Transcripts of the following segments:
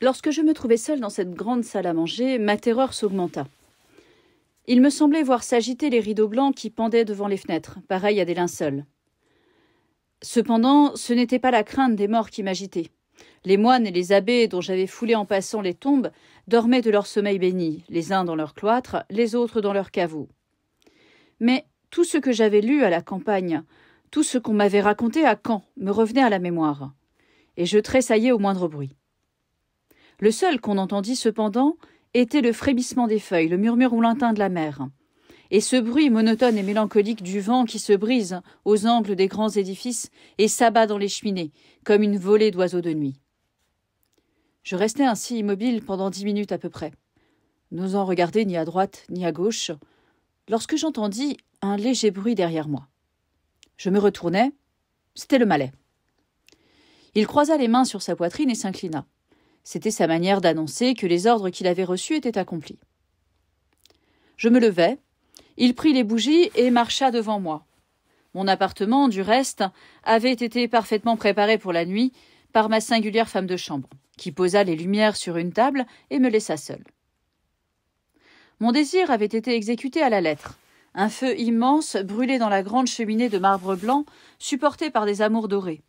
Lorsque je me trouvai seule dans cette grande salle à manger, ma terreur s'augmenta. Il me semblait voir s'agiter les rideaux blancs qui pendaient devant les fenêtres, pareils à des linceuls. Cependant, ce n'était pas la crainte des morts qui m'agitait. Les moines et les abbés, dont j'avais foulé en passant les tombes, dormaient de leur sommeil béni, les uns dans leur cloître, les autres dans leur caveau. Mais tout ce que j'avais lu à la campagne, tout ce qu'on m'avait raconté à Caen, me revenait à la mémoire, et je tressaillais au moindre bruit. Le seul qu'on entendit cependant était le frémissement des feuilles, le murmure lointain de la mer, et ce bruit monotone et mélancolique du vent qui se brise aux angles des grands édifices et s'abat dans les cheminées, comme une volée d'oiseaux de nuit. Je restai ainsi immobile pendant 10 minutes à peu près, n'osant regarder ni à droite ni à gauche, lorsque j'entendis un léger bruit derrière moi. Je me retournai, c'était le Malais. Il croisa les mains sur sa poitrine et s'inclina. C'était sa manière d'annoncer que les ordres qu'il avait reçus étaient accomplis. Je me levai, il prit les bougies et marcha devant moi. Mon appartement, du reste, avait été parfaitement préparé pour la nuit par ma singulière femme de chambre, qui posa les lumières sur une table et me laissa seule. Mon désir avait été exécuté à la lettre. Un feu immense brûlait dans la grande cheminée de marbre blanc, supportée par des amours dorés.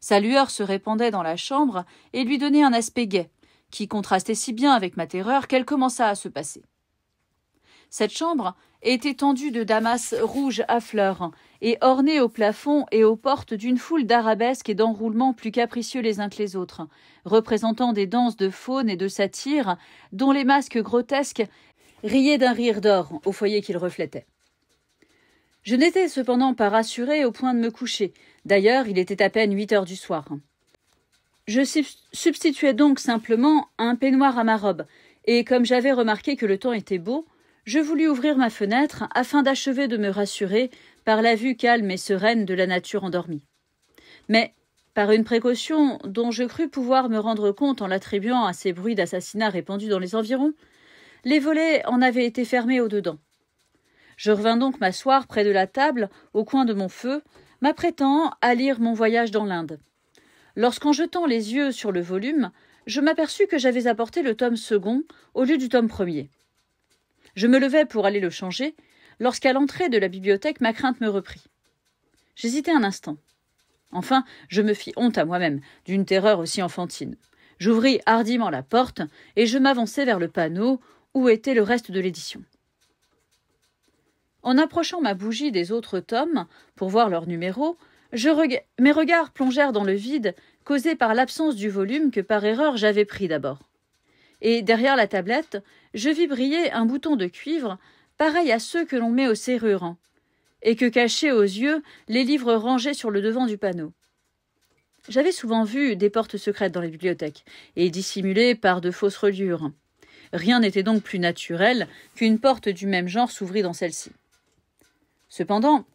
Sa lueur se répandait dans la chambre et lui donnait un aspect gai, qui contrastait si bien avec ma terreur qu'elle commença à se passer. Cette chambre était tendue de damas rouge à fleurs et ornée au plafond et aux portes d'une foule d'arabesques et d'enroulements plus capricieux les uns que les autres, représentant des danses de faune et de satyre dont les masques grotesques riaient d'un rire d'or au foyer qu'ils reflétaient. Je n'étais cependant pas rassurée au point de me coucher. D'ailleurs, il était à peine 8 heures du soir. Je substituai donc simplement un peignoir à ma robe, et comme j'avais remarqué que le temps était beau, je voulus ouvrir ma fenêtre afin d'achever de me rassurer par la vue calme et sereine de la nature endormie. Mais, par une précaution dont je crus pouvoir me rendre compte en l'attribuant à ces bruits d'assassinat répandus dans les environs, les volets en avaient été fermés au-dedans. Je revins donc m'asseoir près de la table, au coin de mon feu, m'apprêtant à lire mon voyage dans l'Inde. Lorsqu'en jetant les yeux sur le volume, je m'aperçus que j'avais apporté le tome second au lieu du tome premier. Je me levai pour aller le changer, lorsqu'à l'entrée de la bibliothèque ma crainte me reprit. J'hésitai un instant. Enfin, je me fis honte à moi-même, d'une terreur aussi enfantine. J'ouvris hardiment la porte, et je m'avançai vers le panneau où était le reste de l'édition. En approchant ma bougie des autres tomes, pour voir leur numéro, mes regards plongèrent dans le vide causé par l'absence du volume que par erreur j'avais pris d'abord. Et derrière la tablette, je vis briller un bouton de cuivre pareil à ceux que l'on met aux serrures, et que cachaient aux yeux les livres rangés sur le devant du panneau. J'avais souvent vu des portes secrètes dans les bibliothèques, et dissimulées par de fausses reliures. Rien n'était donc plus naturel qu'une porte du même genre s'ouvrît dans celle-ci. Cependant,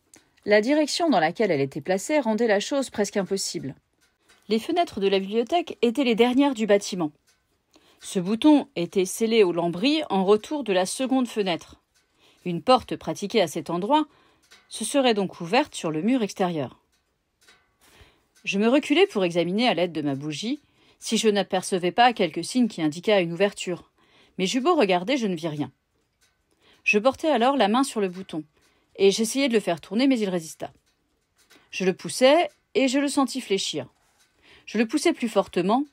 la direction dans laquelle elle était placée rendait la chose presque impossible. Les fenêtres de la bibliothèque étaient les dernières du bâtiment. Ce bouton était scellé au lambris en retour de la seconde fenêtre. Une porte pratiquée à cet endroit se serait donc ouverte sur le mur extérieur. Je me reculai pour examiner à l'aide de ma bougie si je n'apercevais pas quelque signe qui indiquât une ouverture, mais j'eus beau regarder, je ne vis rien. Je portai alors la main sur le bouton, et j'essayai de le faire tourner, mais il résista. Je le poussai, et je le sentis fléchir. Je le poussai plus fortement.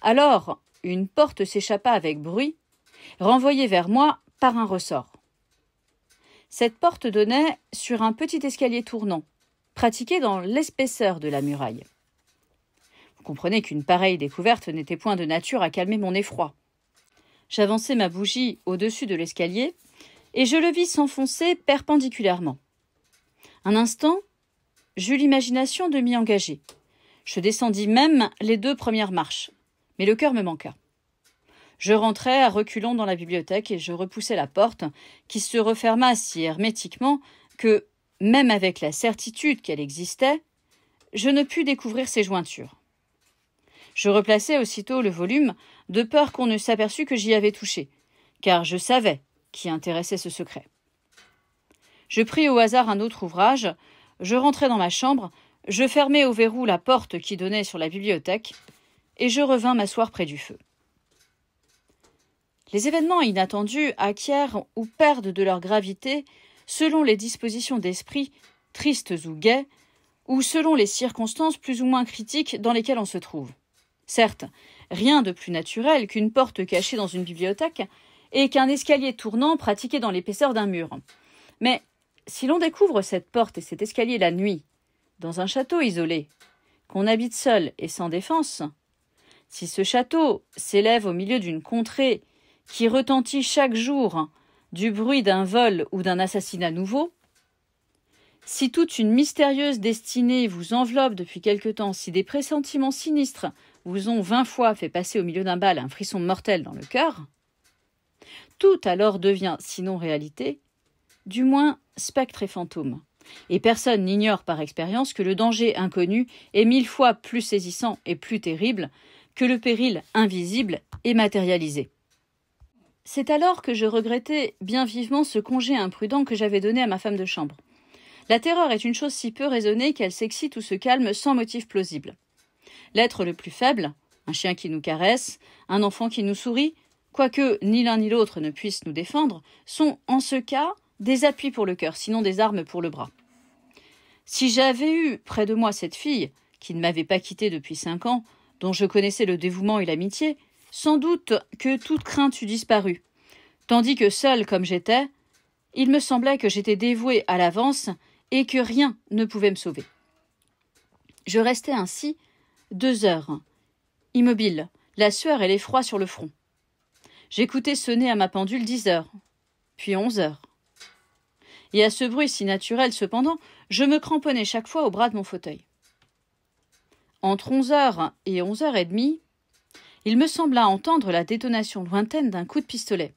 Alors, une porte s'échappa avec bruit, renvoyée vers moi par un ressort. Cette porte donnait sur un petit escalier tournant, pratiqué dans l'épaisseur de la muraille. Vous comprenez qu'une pareille découverte n'était point de nature à calmer mon effroi. J'avançai ma bougie au-dessus de l'escalier, et je le vis s'enfoncer perpendiculairement. Un instant, j'eus l'imagination de m'y engager. Je descendis même les 2 premières marches, mais le cœur me manqua. Je rentrai à reculons dans la bibliothèque et je repoussai la porte, qui se referma si hermétiquement que, même avec la certitude qu'elle existait, je ne pus découvrir ses jointures. Je replaçai aussitôt le volume, de peur qu'on ne s'aperçût que j'y avais touché, car je savais qui intéressait ce secret. Je pris au hasard un autre ouvrage, je rentrai dans ma chambre, je fermai au verrou la porte qui donnait sur la bibliothèque, et je revins m'asseoir près du feu. Les événements inattendus acquièrent ou perdent de leur gravité selon les dispositions d'esprit, tristes ou gaies, ou selon les circonstances plus ou moins critiques dans lesquelles on se trouve. Certes, rien de plus naturel qu'une porte cachée dans une bibliothèque et qu'un escalier tournant pratiqué dans l'épaisseur d'un mur. Mais si l'on découvre cette porte et cet escalier la nuit, dans un château isolé, qu'on habite seul et sans défense, si ce château s'élève au milieu d'une contrée qui retentit chaque jour du bruit d'un vol ou d'un assassinat nouveau, si toute une mystérieuse destinée vous enveloppe depuis quelque temps, si des pressentiments sinistres vous ont 20 fois fait passer au milieu d'un bal un frisson mortel dans le cœur, tout alors devient, sinon réalité, du moins spectre et fantôme. Et personne n'ignore par expérience que le danger inconnu est 1000 fois plus saisissant et plus terrible que le péril invisible et matérialisé. C'est alors que je regrettais bien vivement ce congé imprudent que j'avais donné à ma femme de chambre. La terreur est une chose si peu raisonnée qu'elle s'excite ou se calme sans motif plausible. L'être le plus faible, un chien qui nous caresse, un enfant qui nous sourit, quoique ni l'un ni l'autre ne puisse nous défendre, sont en ce cas des appuis pour le cœur, sinon des armes pour le bras. Si j'avais eu près de moi cette fille, qui ne m'avait pas quittée depuis 5 ans, dont je connaissais le dévouement et l'amitié, sans doute que toute crainte eût disparu, tandis que seule comme j'étais, il me semblait que j'étais dévouée à l'avance et que rien ne pouvait me sauver. Je restais ainsi 2 heures, immobile, la sueur et l'effroi sur le front. J'écoutais sonner à ma pendule 10 heures, puis 11 heures. Et à ce bruit si naturel cependant, je me cramponnais chaque fois au bras de mon fauteuil. Entre 11 heures et 11h30, il me sembla entendre la détonation lointaine d'un coup de pistolet.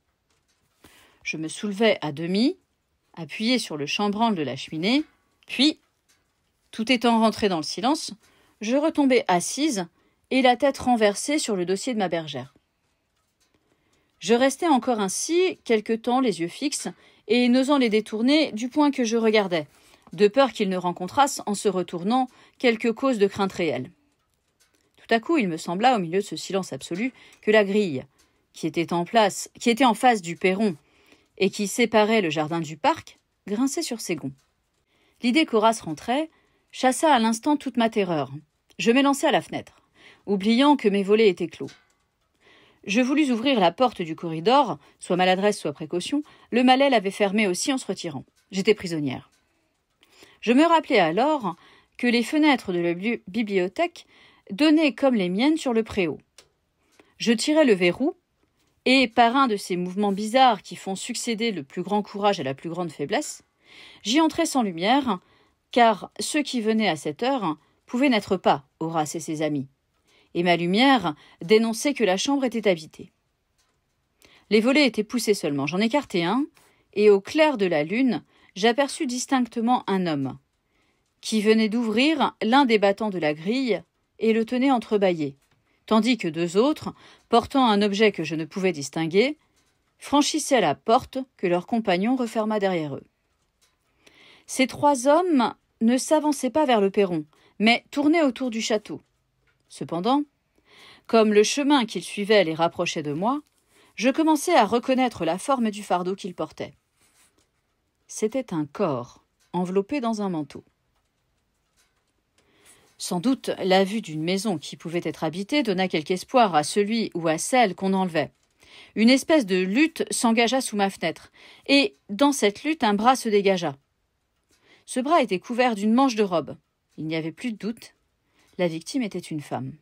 Je me soulevai à demi, appuyé sur le chambranle de la cheminée, puis, tout étant rentré dans le silence, je retombai assise et la tête renversée sur le dossier de ma bergère. Je restai encore ainsi quelque temps les yeux fixes et n'osant les détourner du point que je regardais, de peur qu'ils ne rencontrassent en se retournant quelque cause de crainte réelle. Tout à coup, il me sembla, au milieu de ce silence absolu, que la grille, qui était en face du perron et qui séparait le jardin du parc, grinçait sur ses gonds. L'idée qu'Horace rentrait chassa à l'instant toute ma terreur. Je m'élançai à la fenêtre, oubliant que mes volets étaient clos. Je voulus ouvrir la porte du corridor, soit maladresse, soit précaution. Le malais l'avait fermée aussi en se retirant. J'étais prisonnière. Je me rappelai alors que les fenêtres de la bibliothèque donnaient comme les miennes sur le préau. Je tirai le verrou, et par un de ces mouvements bizarres qui font succéder le plus grand courage à la plus grande faiblesse, j'y entrai sans lumière, car ceux qui venaient à cette heure pouvaient n'être pas Horace et ses amis, et ma lumière dénonçait que la chambre était habitée. Les volets étaient poussés seulement, j'en écartai un, et au clair de la lune, j'aperçus distinctement un homme, qui venait d'ouvrir l'un des battants de la grille et le tenait entrebâillé, tandis que 2 autres, portant un objet que je ne pouvais distinguer, franchissaient la porte que leur compagnon referma derrière eux. Ces 3 hommes ne s'avançaient pas vers le perron, mais tournaient autour du château. Cependant, comme le chemin qu'ils suivaient les rapprochait de moi, je commençai à reconnaître la forme du fardeau qu'ils portaient. C'était un corps enveloppé dans un manteau. Sans doute, la vue d'une maison qui pouvait être habitée donna quelque espoir à celui ou à celle qu'on enlevait. Une espèce de lutte s'engagea sous ma fenêtre, et dans cette lutte, un bras se dégagea. Ce bras était couvert d'une manche de robe. Il n'y avait plus de doute. La victime était une femme.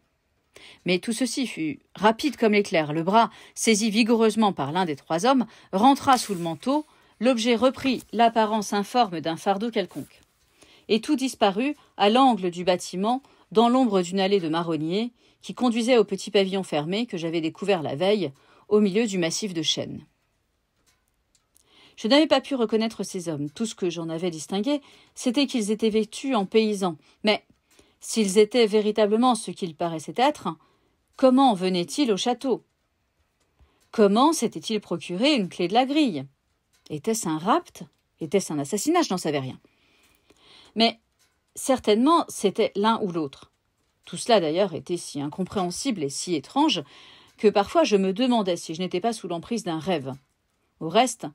Mais tout ceci fut rapide comme l'éclair. Le bras, saisi vigoureusement par l'un des 3 hommes, rentra sous le manteau. L'objet reprit l'apparence informe d'un fardeau quelconque. Et tout disparut à l'angle du bâtiment, dans l'ombre d'une allée de marronniers qui conduisait au petit pavillon fermé que j'avais découvert la veille, au milieu du massif de chênes. Je n'avais pas pu reconnaître ces hommes. Tout ce que j'en avais distingué, c'était qu'ils étaient vêtus en paysans. Mais s'ils étaient véritablement ce qu'ils paraissaient être, comment venaient-ils au château? Comment s'étaient-ils procuré une clé de la grille? Était-ce un rapt? Était-ce un assassinat? Je n'en savais rien. Mais certainement, c'était l'un ou l'autre. Tout cela, d'ailleurs, était si incompréhensible et si étrange que parfois je me demandais si je n'étais pas sous l'emprise d'un rêve. Au reste,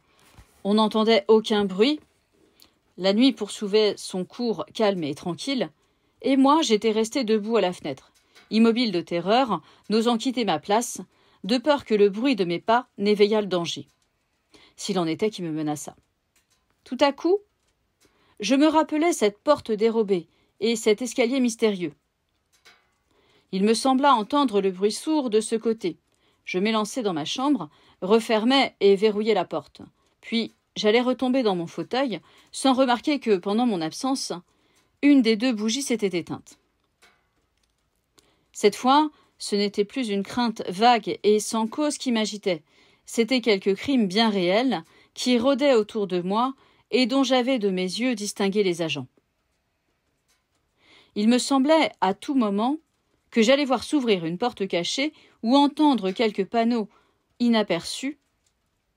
on n'entendait aucun bruit. La nuit poursuivait son cours calme et tranquille, et moi j'étais resté debout à la fenêtre, immobile de terreur, n'osant quitter ma place, de peur que le bruit de mes pas n'éveillât le danger, s'il en était qui me menaçât. Tout à coup, je me rappelais cette porte dérobée et cet escalier mystérieux. Il me sembla entendre le bruit sourd de ce côté. Je m'élançai dans ma chambre, refermai et verrouillai la porte. Puis j'allais retomber dans mon fauteuil, sans remarquer que, pendant mon absence, une des 2 bougies s'était éteinte. Cette fois, ce n'était plus une crainte vague et sans cause qui m'agitait. C'était quelque crime bien réel qui rôdait autour de moi et dont j'avais de mes yeux distingué les agents. Il me semblait à tout moment que j'allais voir s'ouvrir une porte cachée ou entendre quelques panneaux inaperçus.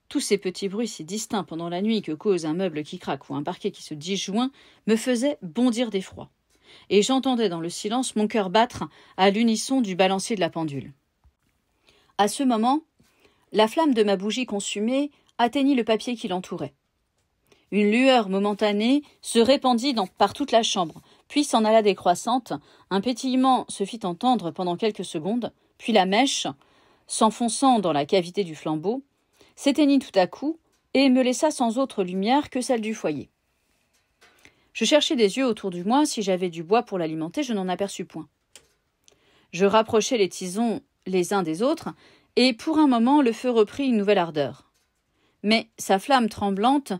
Tous ces petits bruits si distincts pendant la nuit que cause un meuble qui craque ou un parquet qui se disjoint me faisaient bondir d'effroi. Et j'entendais dans le silence mon cœur battre à l'unisson du balancier de la pendule. À ce moment, la flamme de ma bougie consumée atteignit le papier qui l'entourait. Une lueur momentanée se répandit par toute la chambre, puis s'en alla décroissante, un pétillement se fit entendre pendant quelques secondes, puis la mèche, s'enfonçant dans la cavité du flambeau, s'éteignit tout à coup et me laissa sans autre lumière que celle du foyer. Je cherchai des yeux autour de moi si j'avais du bois pour l'alimenter, je n'en aperçus point. Je rapprochai les tisons les uns des autres, et pour un moment le feu reprit une nouvelle ardeur. Mais sa flamme tremblante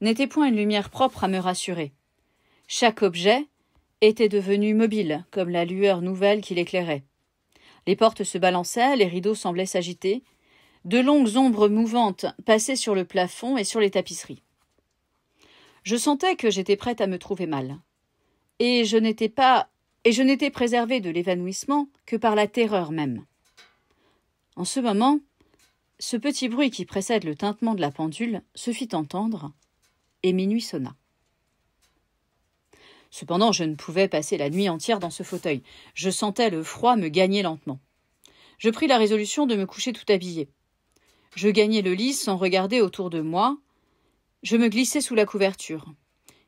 n'était point une lumière propre à me rassurer. Chaque objet était devenu mobile, comme la lueur nouvelle qui l'éclairait. Les portes se balançaient, les rideaux semblaient s'agiter. De longues ombres mouvantes passaient sur le plafond et sur les tapisseries. Je sentais que j'étais prête à me trouver mal. Et je n'étais préservée de l'évanouissement que par la terreur même. En ce moment, ce petit bruit qui précède le tintement de la pendule se fit entendre, et minuit sonna. Cependant, je ne pouvais passer la nuit entière dans ce fauteuil. Je sentais le froid me gagner lentement. Je pris la résolution de me coucher tout habillée. Je gagnai le lit sans regarder autour de moi. Je me glissai sous la couverture,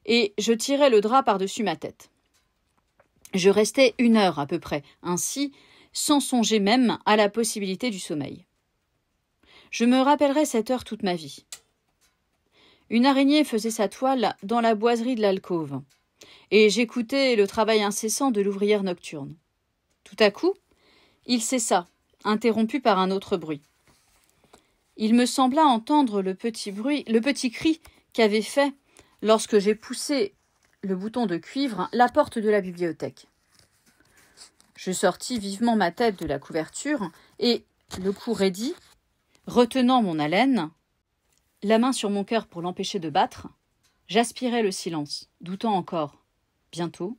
et je tirai le drap par-dessus ma tête. Je restai 1 heure à peu près, ainsi, sans songer même à la possibilité du sommeil. Je me rappellerai cette heure toute ma vie. Une araignée faisait sa toile dans la boiserie de l'alcôve, et j'écoutais le travail incessant de l'ouvrière nocturne. Tout à coup, il cessa, interrompu par un autre bruit. Il me sembla entendre le petit cri qu'avait fait, lorsque j'ai poussé le bouton de cuivre, la porte de la bibliothèque. Je sortis vivement ma tête de la couverture et, le cou raidi, retenant mon haleine, la main sur mon cœur pour l'empêcher de battre, j'aspirais le silence, doutant encore. Bientôt,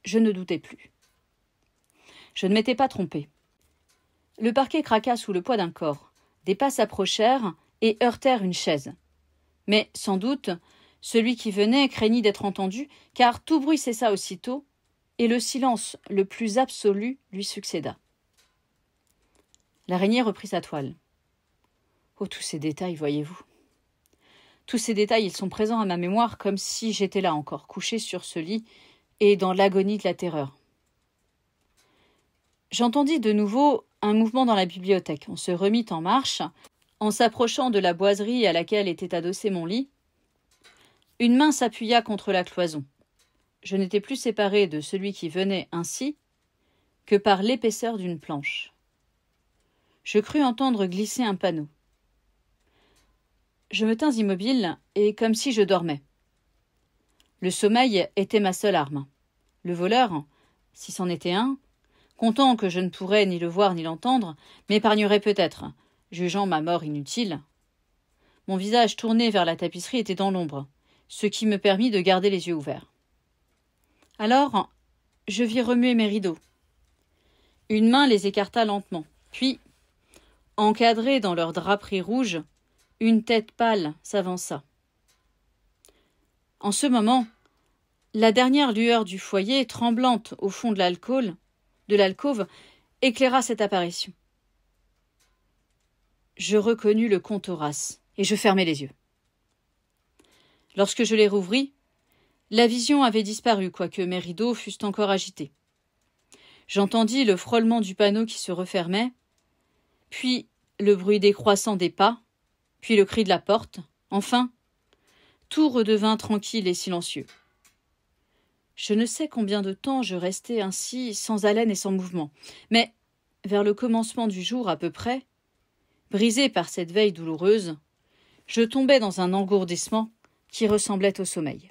je ne doutais plus. Je ne m'étais pas trompé. Le parquet craqua sous le poids d'un corps. Des pas s'approchèrent et heurtèrent une chaise. Mais, sans doute, celui qui venait craignit d'être entendu, car tout bruit cessa aussitôt, et le silence le plus absolu lui succéda. L'araignée reprit sa toile. Oh, tous ces détails, voyez-vous. Tous ces détails, ils sont présents à ma mémoire comme si j'étais là encore, couché sur ce lit et dans l'agonie de la terreur. J'entendis de nouveau un mouvement dans la bibliothèque. On se remit en marche. En s'approchant de la boiserie à laquelle était adossé mon lit, une main s'appuya contre la cloison. Je n'étais plus séparé de celui qui venait ainsi que par l'épaisseur d'une planche. Je crus entendre glisser un panneau. Je me tins immobile et comme si je dormais. Le sommeil était ma seule arme. Le voleur, si c'en était un, content que je ne pourrais ni le voir ni l'entendre, m'épargnerait peut-être, jugeant ma mort inutile. Mon visage tourné vers la tapisserie était dans l'ombre, ce qui me permit de garder les yeux ouverts. Alors, je vis remuer mes rideaux. Une main les écarta lentement, puis, encadrée dans leur draperie rouge, une tête pâle s'avança. En ce moment, la dernière lueur du foyer, tremblante au fond de l'alcôve, éclaira cette apparition. je reconnus le comte Horace, et je fermai les yeux. Lorsque je les rouvris, la vision avait disparu, quoique mes rideaux fussent encore agités. J'entendis le frôlement du panneau qui se refermait, puis le bruit décroissant des pas, puis le cri de la porte. Enfin, tout redevint tranquille et silencieux. Je ne sais combien de temps je restai ainsi, sans haleine et sans mouvement, mais, vers le commencement du jour à peu près, brisé par cette veille douloureuse, je tombai dans un engourdissement qui ressemblait au sommeil.